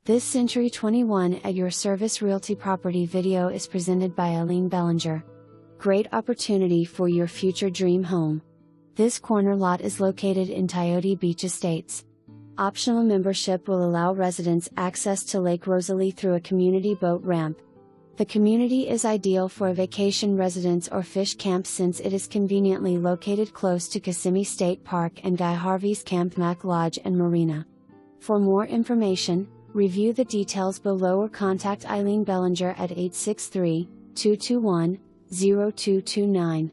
This Century 21 At Your Service Realty property video is presented by Eileen Belanger. Great opportunity for your future dream home. This corner lot is located in Coyote Beach Estates. Optional membership will allow residents access to Lake Rosalie through a community boat ramp. The community is ideal for a vacation residence or fish camp since it is conveniently located close to Kissimmee State Park and Guy Harvey's Camp Mac Lodge and Marina. For more information, review the details below or contact Eileen Belanger at 863-221-0229.